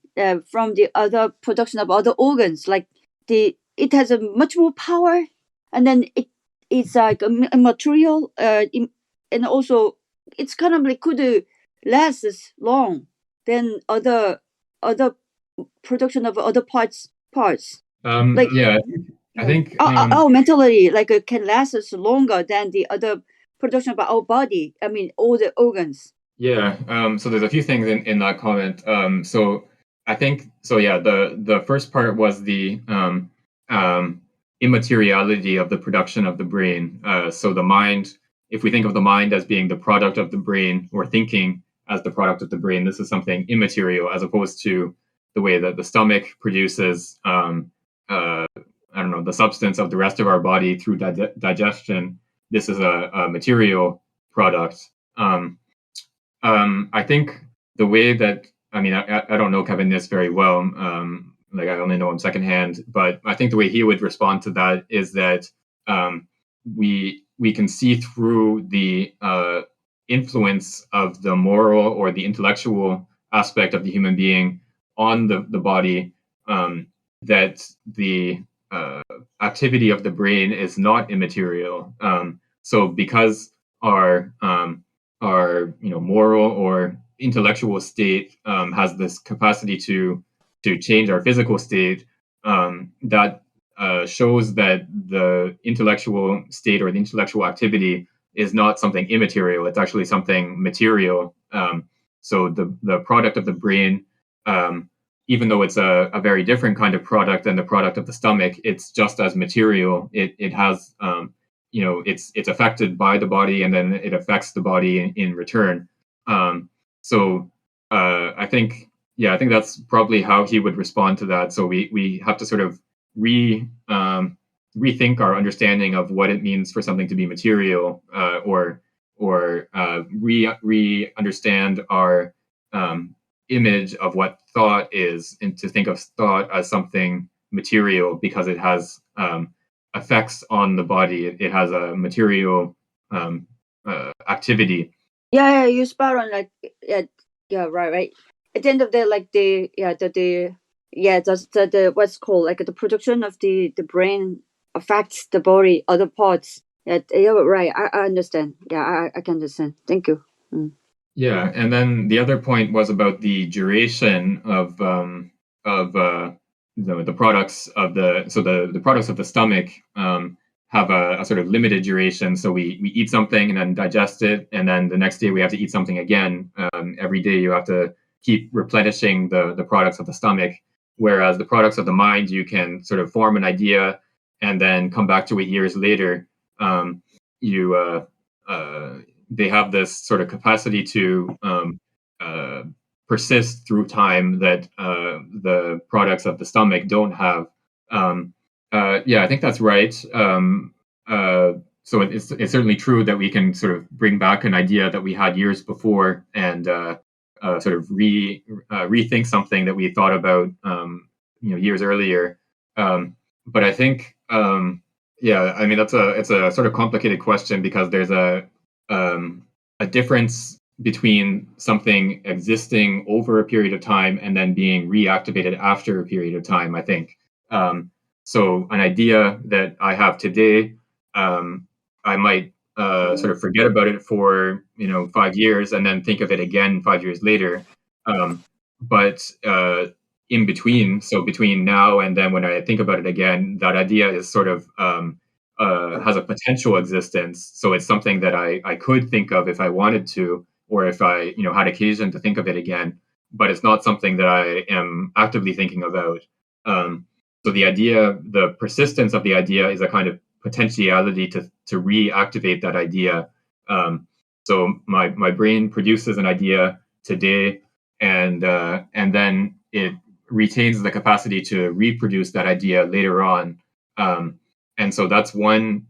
from the other production of other organs. Like it has a much more power, and then it's like a material, and also it's kind of like could last as long than other production of other parts. Like
Yeah, I think
our mentality like can last us longer than the other production of our body. I mean, all the organs.
yeah. So there's a few things in that comment. So I think so. Yeah, the first part was the immateriality of the production of the brain. So the mind, if we think of the mind as being the product of the brain, or thinking as the product of the brain, this is something immaterial, as opposed to the way that the stomach produces, I don't know, the substance of the rest of our body through digestion. This is a material product. I think the way that, I mean, I don't know Kevin this very well. Like, I only know him secondhand, but I think the way he would respond to that is that we can see through the influence of the moral or the intellectual aspect of the human being on the body, that the activity of the brain is not immaterial. So because our moral or intellectual state has this capacity to change our physical state, that shows that the intellectual state or the intellectual activity is not something immaterial. It's actually something material. So the product of the brain, even though it's a very different kind of product than the product of the stomach, it's just as material. It has it's affected by the body, and then it affects the body in return. So I think, yeah, I think that's probably how he would respond to that. So we have to sort of rethink our understanding of what it means for something to be material, or understand our image of what thought is, and to think of thought as something material because it has effects on the body. It has a material activity.
Yeah, you spot on. Like, right. At the end of the like the what's called like the production of the brain affects the body, other parts. Yeah, right. I understand. Yeah, I can understand. Thank you.
Yeah, and then the other point was about the duration of the products of the products of the stomach have a sort of limited duration. So we eat something and then digest it, and then the next day we have to eat something again. Every day you have to keep replenishing the products of the stomach, whereas the products of the mind, you can sort of form an idea and then come back to it years later. You They have this sort of capacity to persist through time that the products of the stomach don't have. Yeah, I think that's right. So it's certainly true that we can sort of bring back an idea that we had years before, and sort of rethink something that we thought about years earlier. But I think yeah, I mean, it's a sort of complicated question, because there's a difference between something existing over a period of time and then being reactivated after a period of time, I think. So an idea that I have today, I might sort of forget about it for 5 years and then think of it again 5 years later. But in between, so between now and then when I think about it again, that idea is sort of has a potential existence. So it's something that I could think of if I wanted to, or if I had occasion to think of it again. But it's not something that I am actively thinking about. So the persistence of the idea is a kind of potentiality to reactivate that idea. So my brain produces an idea today, and then it retains the capacity to reproduce that idea later on. And so that's one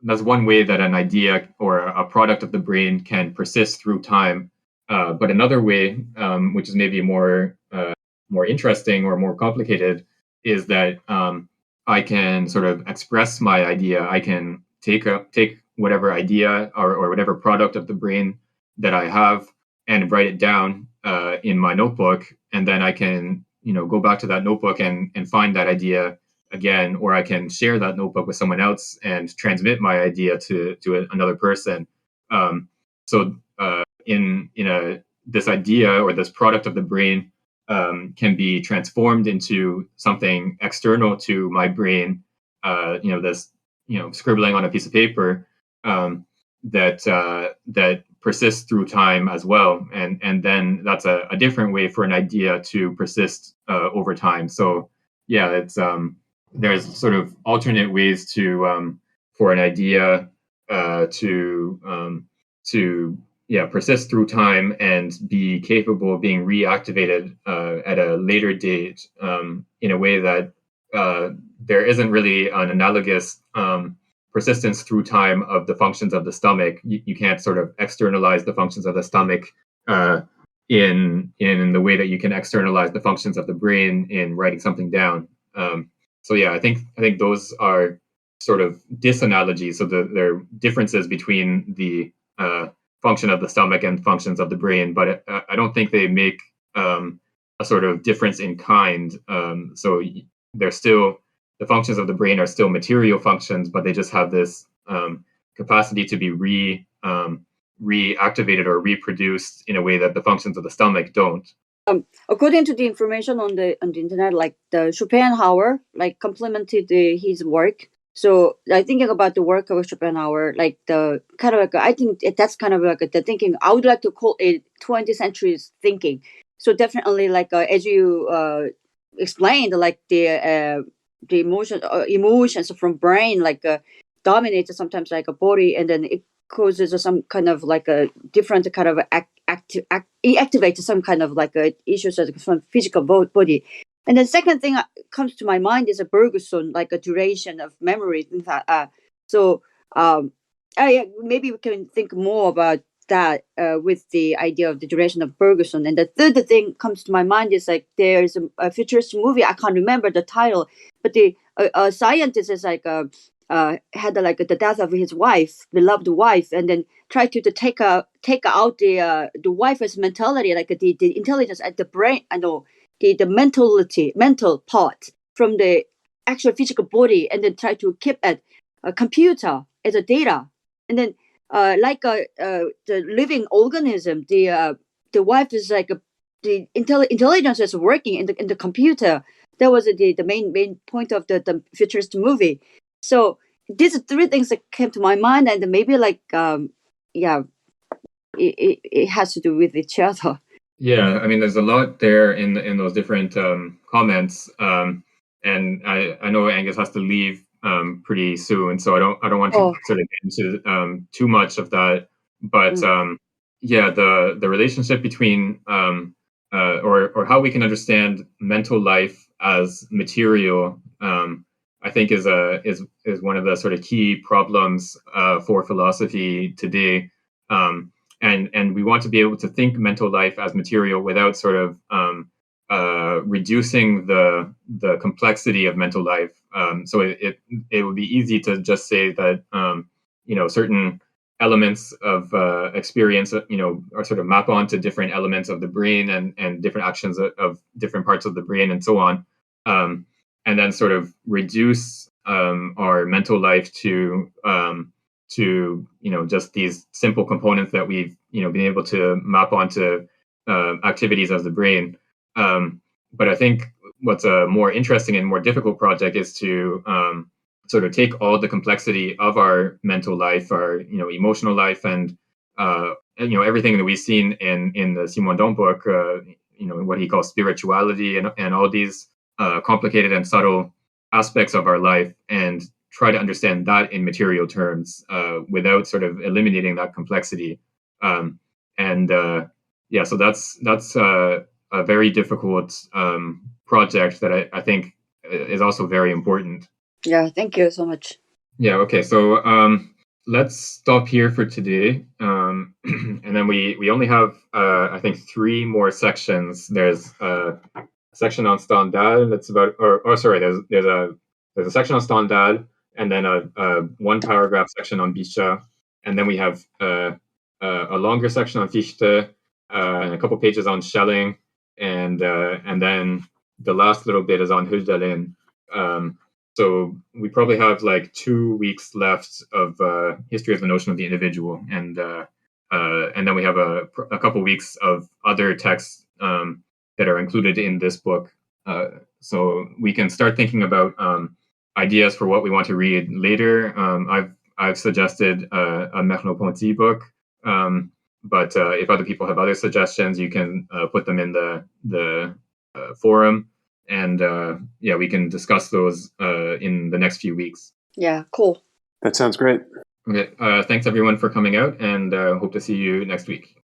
that's one way that an idea or a product of the brain can persist through time. But another way, which is maybe more interesting or more complicated, is that I can sort of express my idea. I can take whatever idea or whatever product of the brain that I have and write it down in my notebook, and then I can go back to that notebook and find that idea again, or I can share that notebook with someone else and transmit my idea to another person. So this idea or this product of the brain can be transformed into something external to my brain. This scribbling on a piece of paper that persists through time as well, and then that's a different way for an idea to persist over time. So yeah, it's there's sort of alternate ways to for an idea to persist through time and be capable of being reactivated at a later date in a way that there isn't really an analogous persistence through time of the functions of the stomach. You can't sort of externalize the functions of the stomach in the way that you can externalize the functions of the brain in writing something down. So yeah, I think those are sort of disanalogies. So there are differences between the function of the stomach and functions of the brain, but I don't think they make a sort of difference in kind. So they're still the functions of the brain are still material functions, but they just have this capacity to be reactivated or reproduced in a way that the functions of the stomach don't.
According to the information on the internet, like the Schopenhauer, like complemented his work. So I thinking about the work of Schopenhauer, like the kind of like I think that's kind of like the thinking. I would like to call it 20th century's thinking. So definitely, like as you explained, like the emotions from brain like dominate sometimes like a body, and then it causes some kind of like a different kind of it activates some kind of like issues from physical body. And the second thing comes to my mind is a Bergson, like a duration of memory. So maybe we can think more about that with the idea of the duration of Bergson. And the third thing comes to my mind is like there's a futuristic movie. I can't remember the title, but the scientist is like had like the death of his wife, beloved wife, and then tried to take out the wife's mentality, like the intelligence at the brain, I know the mental part from the actual physical body, and then try to keep at a computer as a data, and then the living organism, the wife is like the intelligence is working in the computer. That was the main point of the futurist movie. So these are three things that came to my mind, and maybe like it has to do with each other.
Yeah, I mean, there's a lot there in those different comments, and I know Angus has to leave pretty soon, so I don't want to sort of get into too much of that. But yeah, the relationship between or how we can understand mental life as material, I think is one of the sort of key problems for philosophy today. And we want to be able to think mental life as material without sort of reducing the complexity of mental life. So it would be easy to just say that certain elements of experience are sort of map onto different elements of the brain and different actions of different parts of the brain and so on, and then sort of reduce our mental life to just these simple components that we've been able to map onto activities of the brain. But I think what's a more interesting and more difficult project is to sort of take all the complexity of our mental life, our emotional life, and everything that we've seen in the Simondon book, what he calls spirituality and all these complicated and subtle aspects of our life, and try to understand that in material terms without sort of eliminating that complexity. So that's a very difficult project that I think is also very important.
Yeah, thank you so much.
Yeah. Okay. So let's stop here for today, and then we only have I think 3 more sections. There's a section on Stendhal that's about, or sorry, there's a section on Stendhal, and then a 1 paragraph section on Bichat, and then we have a longer section on Fichte, and a couple pages on Schelling, and then the last little bit is on Hölderlin. So we probably have like 2 weeks left of history of the notion of the individual, and then we have a couple weeks of other texts that are included in this book. So we can start thinking about ideas for what we want to read later. I've suggested a Merleau-Ponty book, but if other people have other suggestions, you can put them in the forum, and yeah, we can discuss those in the next few weeks.
Yeah, cool.
That sounds great.
Okay, thanks everyone for coming out, and hope to see you next week.